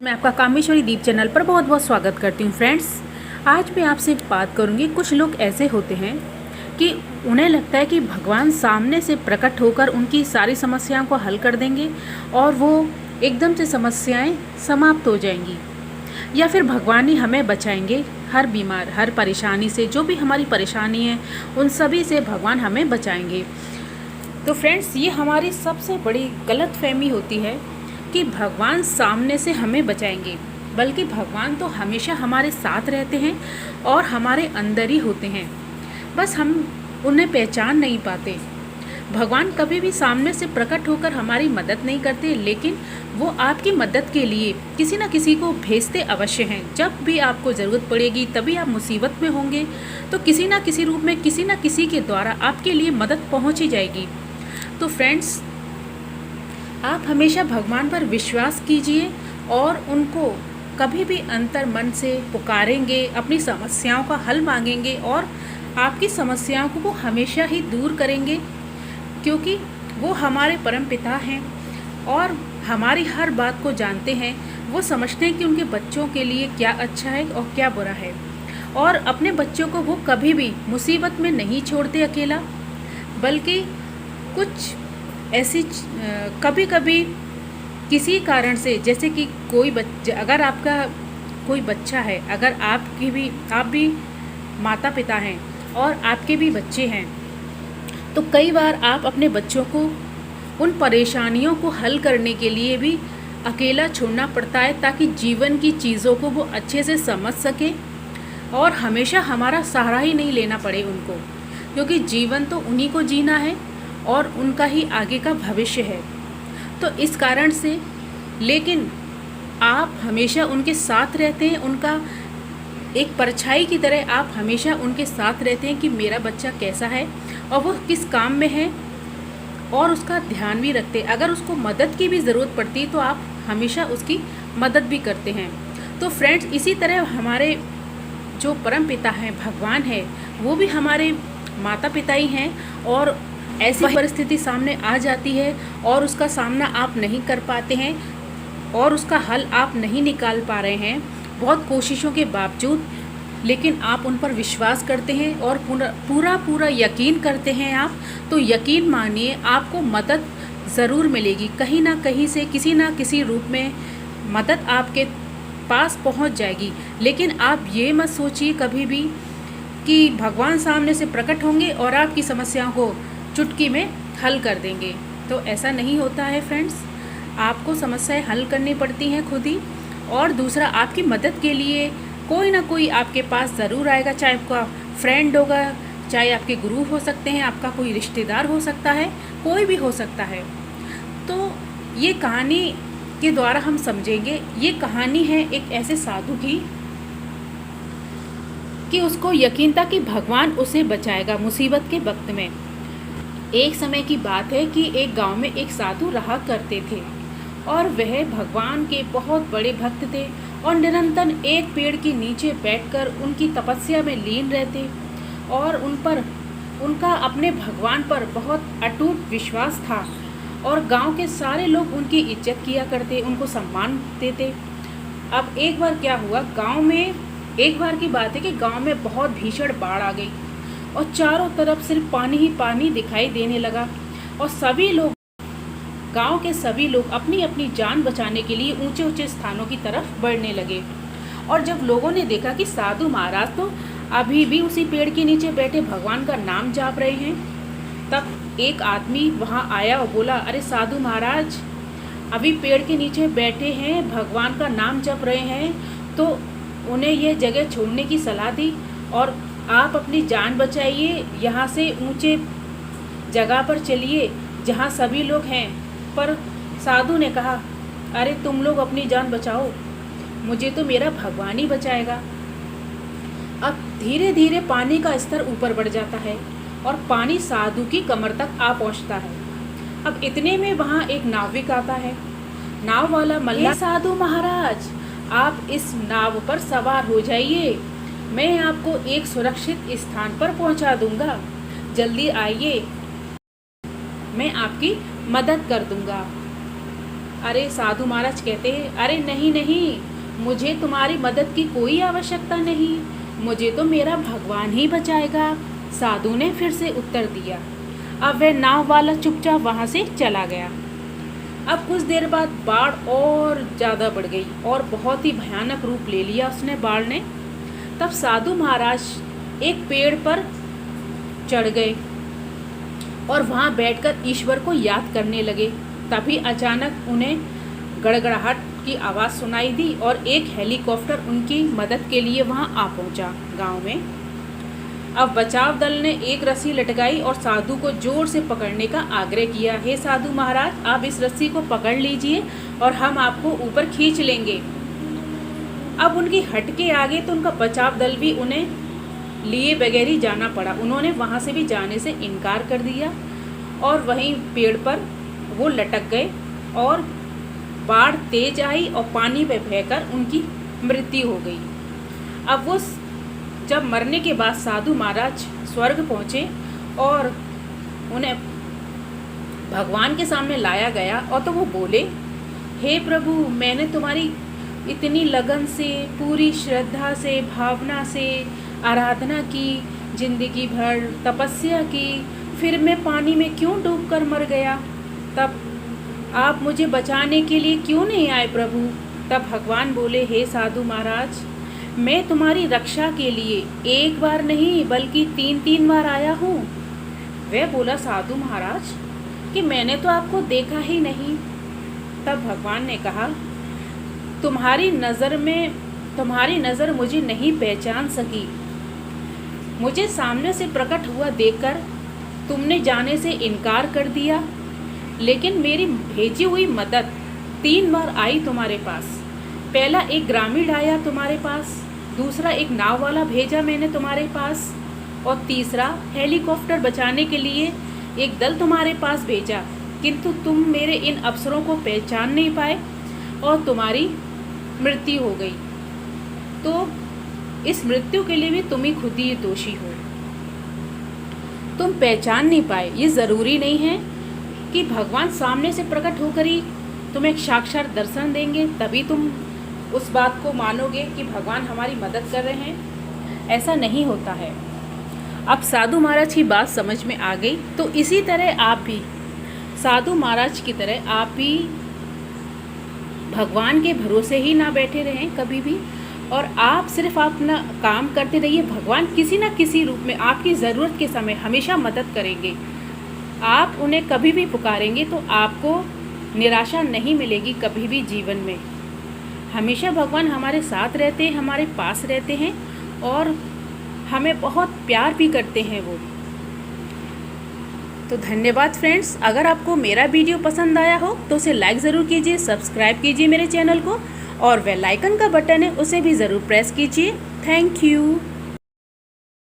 मैं आपका कामेश्वरी दीप चैनल पर बहुत बहुत स्वागत करती हूँ फ्रेंड्स। आज मैं आपसे बात करूँगी। कुछ लोग ऐसे होते हैं कि उन्हें लगता है कि भगवान सामने से प्रकट होकर उनकी सारी समस्याओं को हल कर देंगे और वो एकदम से समस्याएं समाप्त हो जाएंगी, या फिर भगवान ही हमें बचाएंगे हर बीमार हर परेशानी से। जो भी हमारी परेशानी है उन सभी से भगवान हमें बचाएंगे। तो फ्रेंड्स, ये हमारी सबसे बड़ी गलतफहमी होती है कि भगवान सामने से हमें बचाएंगे, बल्कि भगवान तो हमेशा हमारे साथ रहते हैं और हमारे अंदर ही होते हैं, बस हम उन्हें पहचान नहीं पाते। भगवान कभी भी सामने से प्रकट होकर हमारी मदद नहीं करते, लेकिन वो आपकी मदद के लिए किसी न किसी को भेजते अवश्य हैं। जब भी आपको ज़रूरत पड़ेगी, तभी आप मुसीबत में होंगे, तो किसी न किसी रूप में किसी न किसी के द्वारा आपके लिए मदद पहुँच ही जाएगी। तो फ्रेंड्स, आप हमेशा भगवान पर विश्वास कीजिए और उनको कभी भी अंतर मन से पुकारेंगे, अपनी समस्याओं का हल मांगेंगे और आपकी समस्याओं को वो हमेशा ही दूर करेंगे, क्योंकि वो हमारे परम पिता हैं और हमारी हर बात को जानते हैं। वो समझते हैं कि उनके बच्चों के लिए क्या अच्छा है और क्या बुरा है, और अपने बच्चों को वो कभी भी मुसीबत में नहीं छोड़ते अकेला, बल्कि कुछ ऐसी कभी कभी किसी कारण से, जैसे कि कोई बच्चा, अगर आपका कोई बच्चा है, अगर आप भी माता पिता हैं और आपके भी बच्चे हैं, तो कई बार आप अपने बच्चों को उन परेशानियों को हल करने के लिए भी अकेला छोड़ना पड़ता है, ताकि जीवन की चीज़ों को वो अच्छे से समझ सके और हमेशा हमारा सहारा ही नहीं लेना पड़े उनको, क्योंकि जीवन तो उन्हीं को जीना है और उनका ही आगे का भविष्य है। तो इस कारण से, लेकिन आप हमेशा उनके साथ रहते हैं, उनका एक परछाई की तरह आप हमेशा उनके साथ रहते हैं कि मेरा बच्चा कैसा है और वो किस काम में है, और उसका ध्यान भी रखते हैं। अगर उसको मदद की भी ज़रूरत पड़ती है तो आप हमेशा उसकी मदद भी करते हैं। तो फ्रेंड्स, इसी तरह हमारे जो परम पिता हैं, भगवान है, वो भी हमारे माता पिता ही हैं। और ऐसी परिस्थिति सामने आ जाती है और उसका सामना आप नहीं कर पाते हैं और उसका हल आप नहीं निकाल पा रहे हैं बहुत कोशिशों के बावजूद, लेकिन आप उन पर विश्वास करते हैं और पूरा यकीन करते हैं आप, तो यकीन मानिए आपको मदद ज़रूर मिलेगी। कहीं ना कहीं से, किसी ना किसी रूप में मदद आपके पास पहुंच जाएगी। लेकिन आप ये मत सोचिए कभी भी कि भगवान सामने से प्रकट होंगे और आपकी समस्याओं को चुटकी में हल कर देंगे। तो ऐसा नहीं होता है फ्रेंड्स। आपको समस्याएं हल करनी पड़ती हैं खुद ही, और दूसरा, आपकी मदद के लिए कोई ना कोई आपके पास ज़रूर आएगा, चाहे आपका फ्रेंड होगा, चाहे आपके गुरु हो सकते हैं, आपका कोई रिश्तेदार हो सकता है, कोई भी हो सकता है। तो ये कहानी के द्वारा हम समझेंगे, ये कहानी है एक ऐसे साधु की कि उसको यकीन था कि भगवान उसे बचाएगा मुसीबत के वक्त में। एक समय की बात है कि एक गांव में एक साधु रहा करते थे और वह भगवान के बहुत बड़े भक्त थे और निरंतर एक पेड़ के नीचे बैठकर उनकी तपस्या में लीन रहते, और उनका अपने भगवान पर बहुत अटूट विश्वास था और गांव के सारे लोग उनकी इज्जत किया करते, उनको सम्मान देते। अब एक बार क्या हुआ, एक बार की बात है कि गांव में बहुत भीषण बाढ़ आ गई और चारों तरफ सिर्फ पानी ही पानी दिखाई देने लगा, और गांव के सभी लोग अपनी अपनी जान बचाने के लिए ऊंचे ऊंचे स्थानों की तरफ बढ़ने लगे। और जब लोगों ने देखा कि साधु महाराज तो अभी भी उसी पेड़ के नीचे बैठे भगवान का नाम जाप रहे हैं, तब एक आदमी वहां आया और बोला, अरे साधु महाराज, अभी पेड़ के नीचे बैठे हैं, भगवान का नाम जप रहे हैं, तो उन्हें यह जगह छोड़ने की सलाह दी और आप अपनी जान बचाइए, यहाँ से ऊंचे जगह पर चलिए जहाँ सभी लोग हैं। पर साधु ने कहा, अरे तुम लोग अपनी जान बचाओ, मुझे तो मेरा भगवान ही बचाएगा। अब धीरे धीरे पानी का स्तर ऊपर बढ़ जाता है और पानी साधु की कमर तक आ पहुँचता है। अब इतने में वहाँ एक नाविक आता है। नाव वाला मल्ला, साधु महाराज, आप इस नाव पर सवार हो जाइए, मैं आपको एक सुरक्षित स्थान पर पहुंचा दूंगा, जल्दी आइए, मैं आपकी मदद कर दूंगा। अरे साधु महाराज कहते हैं, अरे नहीं नहीं, मुझे तुम्हारी मदद की कोई आवश्यकता नहीं, मुझे तो मेरा भगवान ही बचाएगा। साधु ने फिर से उत्तर दिया। अब वह नाव वाला चुपचाप वहाँ से चला गया। अब कुछ देर बाद बाढ़ और ज़्यादा बढ़ गई और बहुत ही भयानक रूप ले लिया उसने बाढ़ ने। तब साधु महाराज एक पेड़ पर चढ़ गए और वहाँ बैठकर ईश्वर को याद करने लगे। तभी अचानक उन्हें गड़गड़ाहट की आवाज़ सुनाई दी और एक हेलीकॉप्टर उनकी मदद के लिए वहाँ आ पहुँचा गांव में। अब बचाव दल ने एक रस्सी लटकाई और साधु को जोर से पकड़ने का आग्रह किया। हे साधु महाराज, आप इस रस्सी को पकड़ लीजिए और हम आपको ऊपर खींच लेंगे। अब उनकी हट के आगे तो उनका बचाव दल भी उन्हें लिए बगैर ही जाना पड़ा। उन्होंने वहाँ से भी जाने से इनकार कर दिया और वहीं पेड़ पर वो लटक गए और बाढ़ तेज आई और पानी में बहकर उनकी मृत्यु हो गई। अब वो जब मरने के बाद साधु महाराज स्वर्ग पहुँचे और उन्हें भगवान के सामने लाया गया और तो वो बोले, हे प्रभु, मैंने तुम्हारी इतनी लगन से, पूरी श्रद्धा से, भावना से आराधना की, जिंदगी भर तपस्या की, फिर मैं पानी में क्यों डूबकर मर गया? तब आप मुझे बचाने के लिए क्यों नहीं आए प्रभु? तब भगवान बोले, हे साधु महाराज, मैं तुम्हारी रक्षा के लिए एक बार नहीं बल्कि 3 बार आया हूँ। वह बोला, साधु महाराज कि मैंने तो आपको देखा ही नहीं। तब भगवान ने कहा, तुम्हारी नज़र मुझे नहीं पहचान सकी। मुझे सामने से प्रकट हुआ देखकर तुमने जाने से इनकार कर दिया, लेकिन मेरी भेजी हुई मदद 3 बार आई तुम्हारे पास। पहला एक ग्रामीण आया तुम्हारे पास, दूसरा एक नाव वाला भेजा मैंने तुम्हारे पास, और तीसरा हेलीकॉप्टर बचाने के लिए एक दल तुम्हारे पास भेजा, किंतु तुम मेरे इन अफसरों को पहचान नहीं पाए और तुम्हारी मृत्यु हो गई। तो इस मृत्यु के लिए भी तुम ही खुद ही दोषी हो। तुम पहचान नहीं पाए। ये ज़रूरी नहीं है कि भगवान सामने से प्रकट होकर ही तुम्हें एक साक्षात दर्शन देंगे तभी तुम उस बात को मानोगे कि भगवान हमारी मदद कर रहे हैं। ऐसा नहीं होता है। अब साधु महाराज की बात समझ में आ गई, तो इसी तरह आप भी साधु महाराज की तरह आप भी भगवान के भरोसे ही ना बैठे रहें कभी भी, और आप सिर्फ अपना काम करते रहिए। भगवान किसी न किसी रूप में आपकी ज़रूरत के समय हमेशा मदद करेंगे। आप उन्हें कभी भी पुकारेंगे तो आपको निराशा नहीं मिलेगी कभी भी जीवन में। हमेशा भगवान हमारे साथ रहते हैं, हमारे पास रहते हैं और हमें बहुत प्यार भी करते हैं वो। तो धन्यवाद फ्रेंड्स। अगर आपको मेरा वीडियो पसंद आया हो तो उसे लाइक ज़रूर कीजिए, सब्सक्राइब कीजिए मेरे चैनल को, और बेल आइकन का बटन है उसे भी ज़रूर प्रेस कीजिए। Thank you.